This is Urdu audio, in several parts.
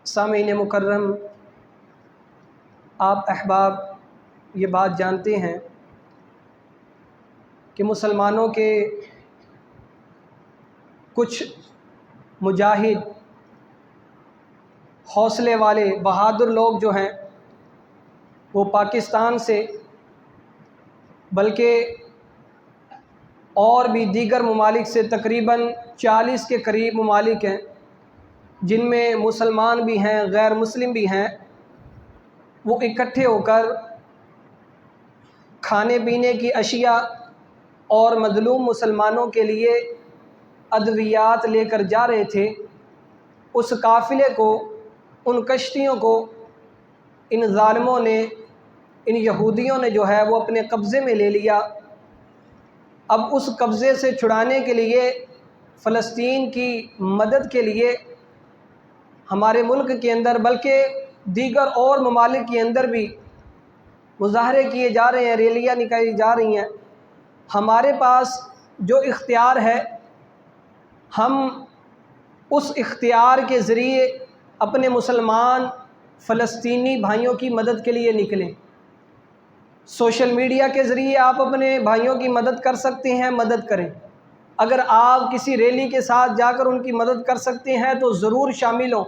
سامعین مکرم، آپ احباب یہ بات جانتے ہیں کہ مسلمانوں کے کچھ مجاہد، حوصلے والے، بہادر لوگ جو ہیں وہ پاکستان سے بلکہ اور بھی دیگر ممالک سے تقریباً 40 کے قریب ممالک ہیں جن میں مسلمان بھی ہیں، غیر مسلم بھی ہیں، وہ اکٹھے ہو کر کھانے پینے کی اشیاء اور مظلوم مسلمانوں کے لیے ادویات لے کر جا رہے تھے۔ اس قافلے کو، ان کشتیوں کو ان ظالموں نے، ان یہودیوں نے جو ہے وہ اپنے قبضے میں لے لیا۔ اب اس قبضے سے چھڑانے کے لیے، فلسطین کی مدد کے لیے ہمارے ملک کے اندر بلکہ دیگر اور ممالک کے اندر بھی مظاہرے کیے جا رہے ہیں، ریلیاں نکالی جا رہی ہیں۔ ہمارے پاس جو اختیار ہے، ہم اس اختیار کے ذریعے اپنے مسلمان فلسطینی بھائیوں کی مدد کے لیے نکلیں۔ سوشل میڈیا کے ذریعے آپ اپنے بھائیوں کی مدد کر سکتے ہیں، مدد کریں۔ اگر آپ کسی ریلی کے ساتھ جا کر ان کی مدد کر سکتے ہیں تو ضرور شامل ہوں۔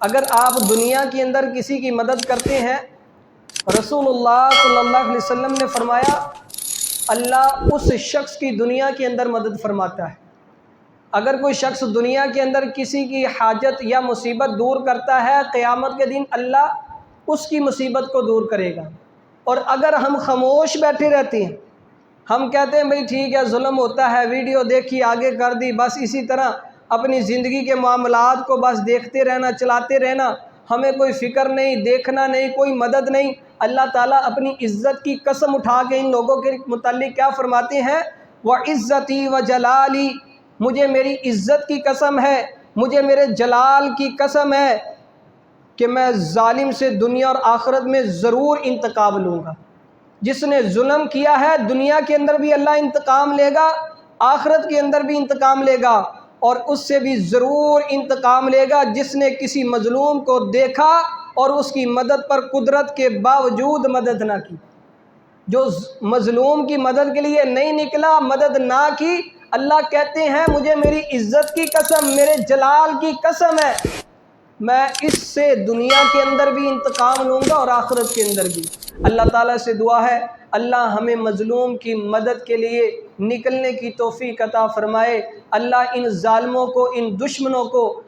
اگر آپ دنیا کے اندر کسی کی مدد کرتے ہیں، رسول اللہ صلی اللہ علیہ وسلم نے فرمایا اللہ اس شخص کی دنیا کے اندر مدد فرماتا ہے۔ اگر کوئی شخص دنیا کے اندر کسی کی حاجت یا مصیبت دور کرتا ہے، قیامت کے دن اللہ اس کی مصیبت کو دور کرے گا۔ اور اگر ہم خاموش بیٹھے رہتے ہیں، ہم کہتے ہیں بھئی ٹھیک ہے، ظلم ہوتا ہے، ویڈیو دیکھی، آگے کر دی، بس اسی طرح اپنی زندگی کے معاملات کو بس دیکھتے رہنا، چلاتے رہنا، ہمیں کوئی فکر نہیں، دیکھنا نہیں، کوئی مدد نہیں۔ اللہ تعالیٰ اپنی عزت کی قسم اٹھا کے ان لوگوں کے متعلق کیا فرماتے ہیں؟ وَعِزَّتِي وَجَلَالِي، مجھے میری عزت کی قسم ہے، مجھے میرے جلال کی قسم ہے کہ میں ظالم سے دنیا اور آخرت میں ضرور انتقام لوں گا۔ جس نے ظلم کیا ہے دنیا کے اندر بھی اللہ انتقام لے گا، آخرت کے اندر بھی انتقام لے گا، اور اس سے بھی ضرور انتقام لے گا جس نے کسی مظلوم کو دیکھا اور اس کی مدد پر قدرت کے باوجود مدد نہ کی۔ جو مظلوم کی مدد کے لیے نہیں نکلا، مدد نہ کی، اللہ کہتے ہیں مجھے میری عزت کی قسم، میرے جلال کی قسم ہے، میں اس سے دنیا کے اندر بھی انتقام لوں گا اور آخرت کے اندر بھی۔ اللہ تعالیٰ سے دعا ہے اللہ ہمیں مظلوم کی مدد کے لیے نکلنے کی توفیق عطا فرمائے۔ اللہ ان ظالموں کو، ان دشمنوں کو